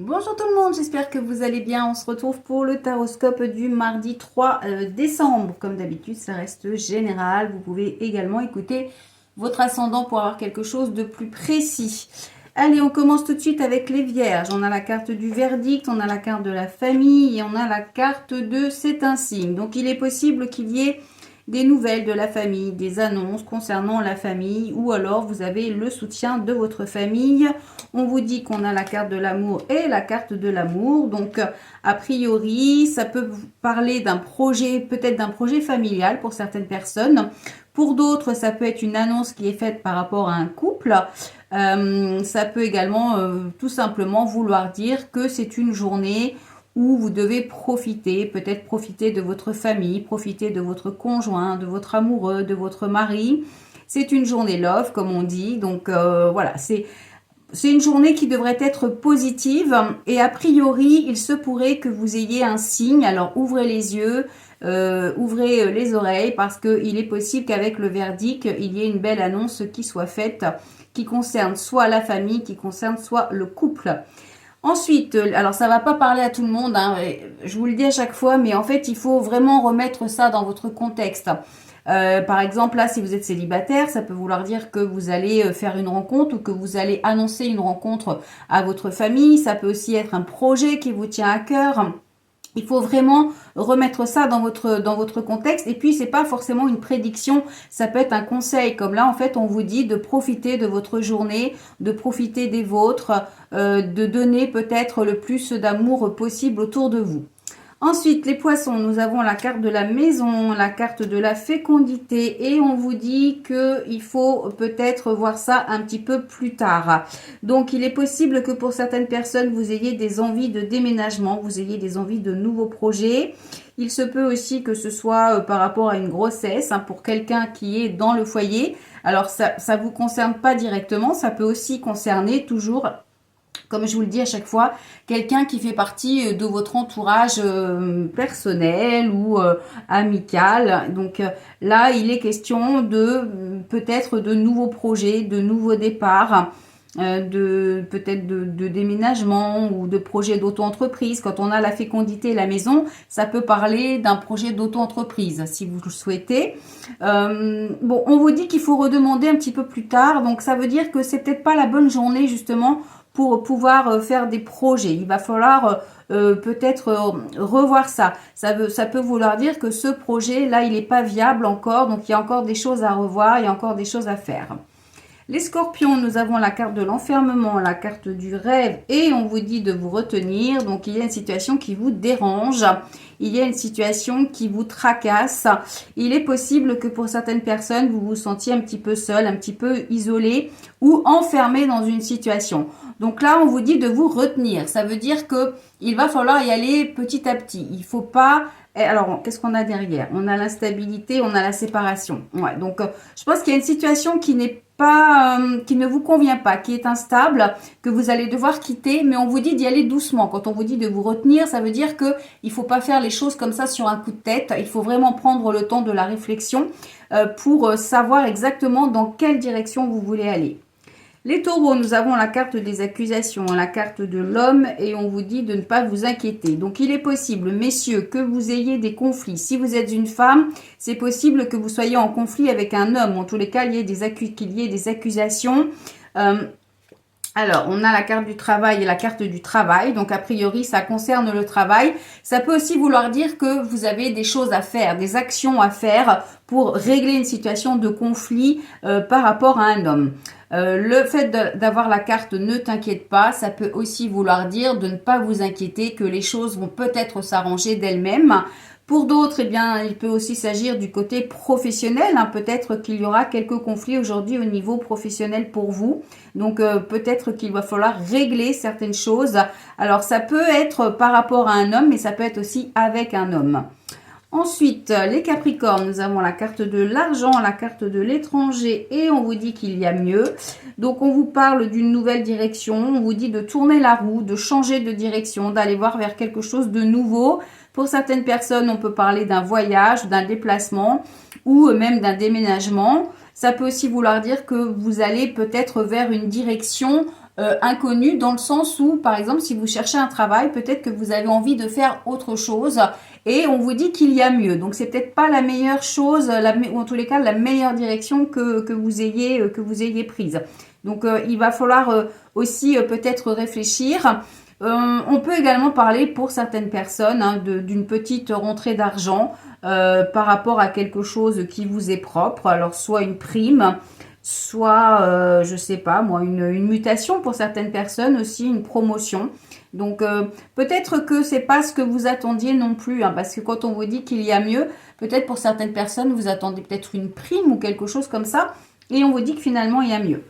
Bonjour tout le monde, j'espère que vous allez bien. On se retrouve pour le taroscope du mardi 3 décembre. Comme d'habitude, ça reste général. Vous pouvez également écouter votre ascendant pour avoir quelque chose de plus précis. Allez, on commence tout de suite avec les vierges. On a la carte du verdict, on a la carte de la famille et on a la carte de c'est un signe. Donc il est possible qu'il y ait des nouvelles de la famille, des annonces concernant la famille, ou alors vous avez le soutien de votre famille. On vous dit qu'on a la carte de l'amour et la carte de l'amour. Donc, a priori, ça peut vous parler d'un projet, peut-être d'un projet familial pour certaines personnes. Pour d'autres, ça peut être une annonce qui est faite par rapport à un couple. Ça peut également tout simplement vouloir dire que c'est une journée où vous devez profiter, peut-être profiter de votre famille, profiter de votre conjoint, de votre amoureux, de votre mari. C'est une journée love, comme on dit. Donc voilà, c'est une journée qui devrait être positive et a priori, il se pourrait que vous ayez un signe. Alors ouvrez les yeux, ouvrez les oreilles parce qu'il est possible qu'avec le verdict, il y ait une belle annonce qui soit faite, qui concerne soit la famille, qui concerne soit le couple. Ensuite, alors ça va pas parler à tout le monde, hein, je vous le dis à chaque fois, mais en fait, il faut vraiment remettre ça dans votre contexte. Par exemple, là, si vous êtes célibataire, ça peut vouloir dire que vous allez faire une rencontre ou que vous allez annoncer une rencontre à votre famille. Ça peut aussi être un projet qui vous tient à cœur. Il faut vraiment remettre ça dans votre contexte. Et puis, c'est pas forcément une prédiction. Ça peut être un conseil. Comme là, en fait, on vous dit de profiter de votre journée, de profiter des vôtres, de donner peut-être le plus d'amour possible autour de vous. Ensuite, les poissons, nous avons la carte de la maison, la carte de la fécondité et on vous dit qu'il faut peut-être voir ça un petit peu plus tard. Donc, il est possible que pour certaines personnes, vous ayez des envies de déménagement, vous ayez des envies de nouveaux projets. Il se peut aussi que ce soit par rapport à une grossesse, hein, pour quelqu'un qui est dans le foyer. Alors, ça ne vous concerne pas directement, ça peut aussi concerner toujours, comme je vous le dis à chaque fois, quelqu'un qui fait partie de votre entourage personnel ou amical. Donc là, il est question de peut-être de nouveaux projets, de nouveaux départs, peut-être de déménagement ou de projets d'auto-entreprise. Quand on a la fécondité et la maison, ça peut parler d'un projet d'auto-entreprise si vous le souhaitez. Bon, on vous dit qu'il faut redemander un petit peu plus tard. Donc ça veut dire que c'est peut-être pas la bonne journée justement pour pouvoir faire des projets. Il va falloir peut-être revoir ça. Ça peut vouloir dire que ce projet-là, il n'est pas viable encore, donc il y a encore des choses à revoir, il y a encore des choses à faire. Les scorpions, nous avons la carte de l'enfermement, la carte du rêve et on vous dit de vous retenir. Donc, il y a une situation qui vous dérange. Il y a une situation qui vous tracasse. Il est possible que pour certaines personnes, vous vous sentiez un petit peu seul, un petit peu isolé ou enfermé dans une situation. Donc là, on vous dit de vous retenir. Ça veut dire que il va falloir y aller petit à petit. Il faut pas... Alors, qu'est-ce qu'on a derrière? On a l'instabilité, on a la séparation. Ouais, donc, je pense qu'il y a une situation qui n'est pas, qui ne vous convient pas, qui est instable, que vous allez devoir quitter, mais on vous dit d'y aller doucement. Quand on vous dit de vous retenir, ça veut dire que il faut pas faire les choses comme ça sur un coup de tête. Il faut vraiment prendre le temps de la réflexion pour savoir exactement dans quelle direction vous voulez aller. Les taureaux, nous avons la carte des accusations, la carte de l'homme et on vous dit de ne pas vous inquiéter. Donc il est possible, messieurs, que vous ayez des conflits. Si vous êtes une femme, c'est possible que vous soyez en conflit avec un homme. En tous les cas, qu'il y ait des accusations. Alors, on a la carte du travail et la carte du travail. Donc, a priori, ça concerne le travail. Ça peut aussi vouloir dire que vous avez des choses à faire, des actions à faire pour régler une situation de conflit par rapport à un homme. Le fait d'avoir la carte ne t'inquiète pas, ça peut aussi vouloir dire de ne pas vous inquiéter, que les choses vont peut-être s'arranger d'elles-mêmes. Pour d'autres, eh bien, il peut aussi s'agir du côté professionnel. Hein. Peut-être qu'il y aura quelques conflits aujourd'hui au niveau professionnel pour vous. Donc, peut-être qu'il va falloir régler certaines choses. Alors, ça peut être par rapport à un homme, mais ça peut être aussi avec un homme. Ensuite, les Capricornes, nous avons la carte de l'argent, la carte de l'étranger et on vous dit qu'il y a mieux. Donc, on vous parle d'une nouvelle direction, on vous dit de tourner la roue, de changer de direction, d'aller voir vers quelque chose de nouveau. Pour certaines personnes, on peut parler d'un voyage, d'un déplacement ou même d'un déménagement. Ça peut aussi vouloir dire que vous allez peut-être vers une direction inconnu, dans le sens où, par exemple, si vous cherchez un travail, peut-être que vous avez envie de faire autre chose et on vous dit qu'il y a mieux. Donc, c'est peut-être pas la meilleure chose, ou en tous les cas, la meilleure direction que vous ayez prise. Donc, il va falloir aussi peut-être réfléchir. On peut également parler pour certaines personnes d'une petite rentrée d'argent par rapport à quelque chose qui vous est propre. Alors, soit une prime, soit, je sais pas moi, une mutation pour certaines personnes, aussi une promotion. Donc, peut-être que c'est pas ce que vous attendiez non plus, parce que quand on vous dit qu'il y a mieux, peut-être pour certaines personnes, vous attendez peut-être une prime ou quelque chose comme ça, et on vous dit que finalement, il y a mieux.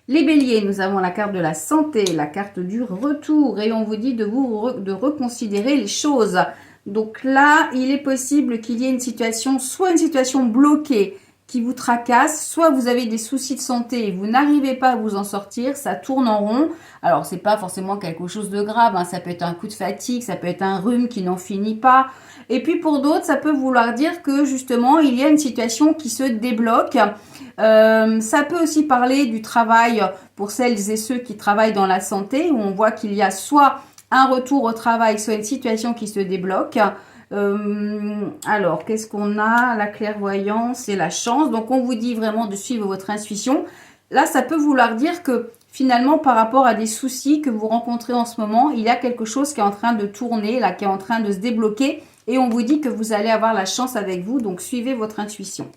Les béliers, nous avons la carte de la santé, la carte du retour, et on vous dit de reconsidérer les choses. Donc là, il est possible qu'il y ait une situation, soit une situation bloquée qui vous tracasse, soit vous avez des soucis de santé et vous n'arrivez pas à vous en sortir, ça tourne en rond. Alors, c'est pas forcément quelque chose de grave, ça peut être un coup de fatigue, ça peut être un rhume qui n'en finit pas. Et puis pour d'autres, ça peut vouloir dire que justement, il y a une situation qui se débloque. Ça peut aussi parler du travail pour celles et ceux qui travaillent dans la santé, où on voit qu'il y a soit un retour au travail, soit une situation qui se débloque. Alors, qu'est-ce qu'on a? La clairvoyance et la chance. Donc, on vous dit vraiment de suivre votre intuition. Là, ça peut vouloir dire que finalement, par rapport à des soucis que vous rencontrez en ce moment, il y a quelque chose qui est en train de tourner, là, qui est en train de se débloquer. Et on vous dit que vous allez avoir la chance avec vous. Donc, suivez votre intuition.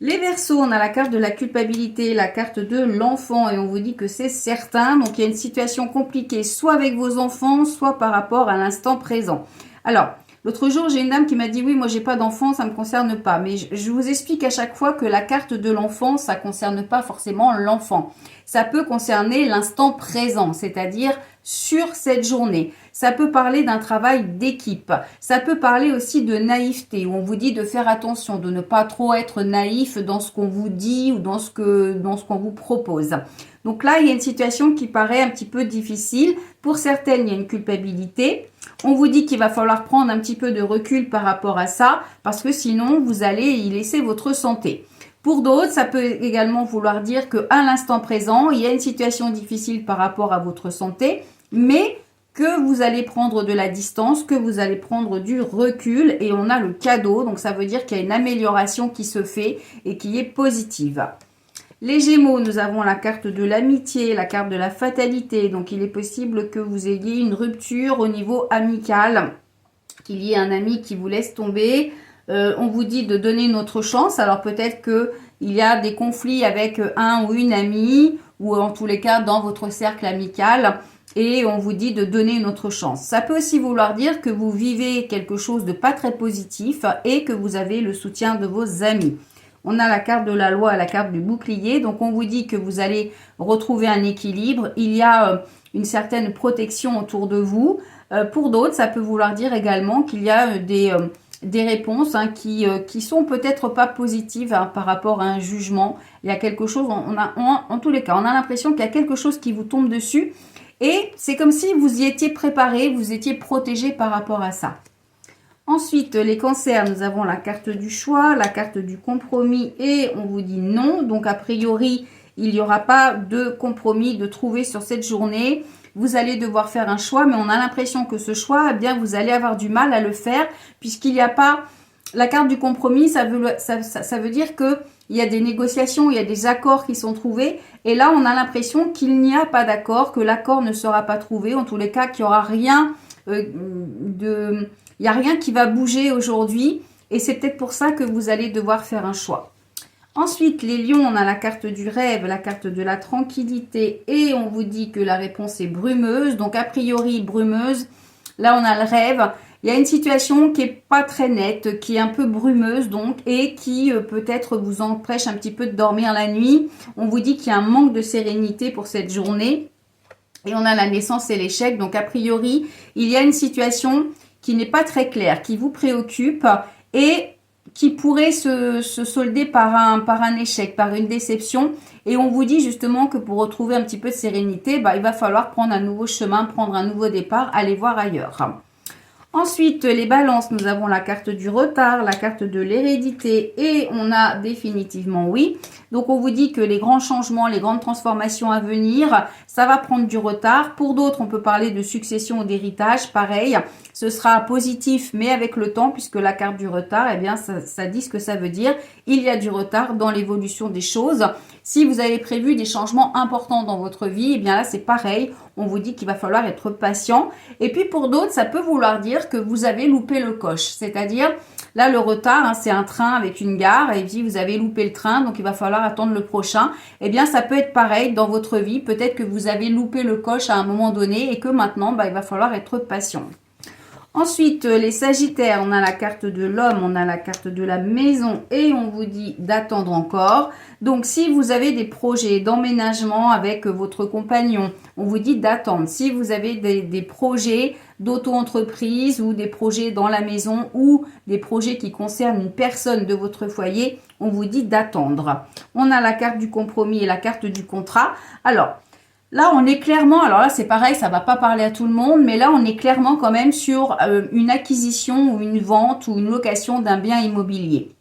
Les Verseaux, on a la carte de la culpabilité, la carte de l'enfant et on vous dit que c'est certain. Donc, il y a une situation compliquée, soit avec vos enfants, soit par rapport à l'instant présent. Alors, l'autre jour, j'ai une dame qui m'a dit « Oui, moi, j'ai pas d'enfant, ça me concerne pas. » Mais je vous explique à chaque fois que la carte de l'enfant, ça concerne pas forcément l'enfant. Ça peut concerner l'instant présent, c'est-à-dire sur cette journée. Ça peut parler d'un travail d'équipe. Ça peut parler aussi de naïveté, où on vous dit de faire attention, de ne pas trop être naïf dans ce qu'on vous dit ou dans ce qu'on vous propose. Donc là, il y a une situation qui paraît un petit peu difficile. Pour certaines, il y a une culpabilité. On vous dit qu'il va falloir prendre un petit peu de recul par rapport à ça, parce que sinon, vous allez y laisser votre santé. Pour d'autres, ça peut également vouloir dire qu'à l'instant présent, il y a une situation difficile par rapport à votre santé, mais que vous allez prendre de la distance, que vous allez prendre du recul et on a le cadeau. Donc, ça veut dire qu'il y a une amélioration qui se fait et qui est positive. Les Gémeaux, nous avons la carte de l'amitié, la carte de la fatalité. Donc, il est possible que vous ayez une rupture au niveau amical, qu'il y ait un ami qui vous laisse tomber. On vous dit de donner une autre chance. Alors, peut-être qu'il y a des conflits avec un ou une amie ou en tous les cas dans votre cercle amical. Et on vous dit de donner une autre chance. Ça peut aussi vouloir dire que vous vivez quelque chose de pas très positif et que vous avez le soutien de vos amis. On a la carte de la loi et la carte du bouclier. Donc, on vous dit que vous allez retrouver un équilibre. Il y a une certaine protection autour de vous. Pour d'autres, ça peut vouloir dire également qu'il y a des réponses qui sont peut-être pas positives par rapport à un jugement. Il y a quelque chose, en tous les cas, on a l'impression qu'il y a quelque chose qui vous tombe dessus. Et c'est comme si vous y étiez préparé, vous étiez protégé par rapport à ça. Ensuite, les cancers, nous avons la carte du choix, la carte du compromis et on vous dit non. Donc, a priori, il n'y aura pas de compromis de trouver sur cette journée. Vous allez devoir faire un choix, mais on a l'impression que ce choix, eh bien, vous allez avoir du mal à le faire puisqu'il n'y a pas... La carte du compromis, ça veut dire que il y a des négociations, il y a des accords qui sont trouvés. Et là, on a l'impression qu'il n'y a pas d'accord, que l'accord ne sera pas trouvé. En tous les cas, qu'il n'y aura rien il n'y a rien qui va bouger aujourd'hui. Et c'est peut-être pour ça que vous allez devoir faire un choix. Ensuite, les lions, on a la carte du rêve, la carte de la tranquillité. Et on vous dit que la réponse est brumeuse. Donc, a priori, brumeuse. Là, on a le rêve. Il y a une situation qui est pas très nette, qui est un peu brumeuse donc, et qui peut-être vous empêche un petit peu de dormir la nuit. On vous dit qu'il y a un manque de sérénité pour cette journée. Et on a la naissance et l'échec. Donc, a priori, il y a une situation qui n'est pas très claire, qui vous préoccupe et qui pourrait se solder par un échec, par une déception. Et on vous dit justement que pour retrouver un petit peu de sérénité, il va falloir prendre un nouveau chemin, prendre un nouveau départ, aller voir ailleurs. Ensuite, les balances, nous avons la carte du retard, la carte de l'hérédité et on a définitivement oui. Donc, on vous dit que les grands changements, les grandes transformations à venir, ça va prendre du retard. Pour d'autres, on peut parler de succession ou d'héritage. Pareil, ce sera positif, mais avec le temps, puisque la carte du retard, eh bien, ça dit ce que ça veut dire. Il y a du retard dans l'évolution des choses. Si vous avez prévu des changements importants dans votre vie, eh bien là, c'est pareil. On vous dit qu'il va falloir être patient. Et puis, pour d'autres, ça peut vouloir dire que vous avez loupé le coche. C'est-à-dire, là, le retard, hein, c'est un train avec une gare et puis vous avez loupé le train, donc il va falloir attendre le prochain. Eh bien, ça peut être pareil dans votre vie. Peut-être que vous avez loupé le coche à un moment donné et que maintenant, il va falloir être patient. Ensuite, les Sagittaires, on a la carte de l'homme, on a la carte de la maison et on vous dit d'attendre encore. Donc, si vous avez des projets d'emménagement avec votre compagnon, on vous dit d'attendre. Si vous avez des projets d'auto-entreprise ou des projets dans la maison ou des projets qui concernent une personne de votre foyer, on vous dit d'attendre. On a la carte du compromis et la carte du contrat. Alors, là, on est clairement, alors là, c'est pareil, ça va pas parler à tout le monde, mais là, on est clairement quand même sur une acquisition ou une vente ou une location d'un bien immobilier.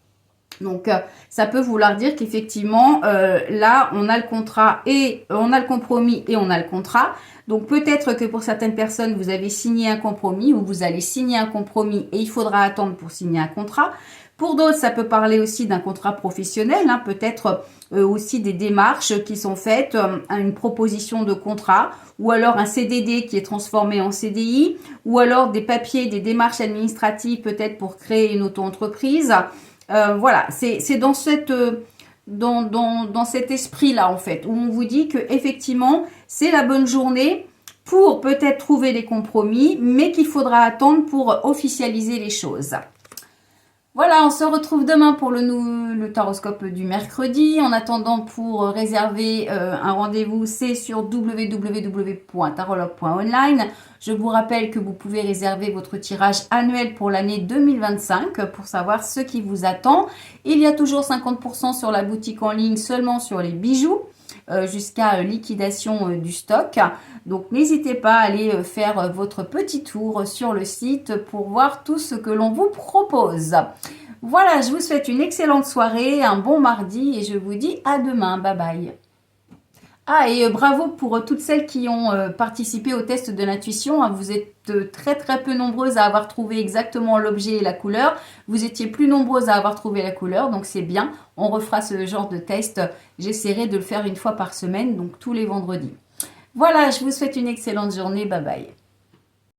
Donc, ça peut vouloir dire qu'effectivement, là, on a le contrat et on a le compromis et on a le contrat. Donc, peut-être que pour certaines personnes, vous avez signé un compromis ou vous allez signer un compromis et il faudra attendre pour signer un contrat. Pour d'autres, ça peut parler aussi d'un contrat professionnel, hein, peut-être aussi des démarches qui sont faites, une proposition de contrat, ou alors un CDD qui est transformé en CDI, ou alors des papiers, des démarches administratives peut-être pour créer une auto-entreprise. Voilà, c'est dans cet esprit-là en fait, où on vous dit que effectivement c'est la bonne journée pour peut-être trouver des compromis, mais qu'il faudra attendre pour officialiser les choses. Voilà, on se retrouve demain pour le taroscope du mercredi. En attendant, pour réserver un rendez-vous, c'est sur www.tarologue.online. Je vous rappelle que vous pouvez réserver votre tirage annuel pour l'année 2025 pour savoir ce qui vous attend. Il y a toujours 50% sur la boutique en ligne, seulement sur les bijoux, jusqu'à liquidation du stock. Donc n'hésitez pas à aller faire votre petit tour sur le site pour voir tout ce que l'on vous propose. Voilà, je vous souhaite une excellente soirée, un bon mardi et je vous dis à demain. Bye bye. Ah, et bravo pour toutes celles qui ont participé au test de l'intuition. Vous êtes très très peu nombreuses à avoir trouvé exactement l'objet et la couleur. Vous étiez plus nombreuses à avoir trouvé la couleur, donc c'est bien. On refera ce genre de test. J'essaierai de le faire une fois par semaine, donc tous les vendredis. Voilà, je vous souhaite une excellente journée. Bye bye.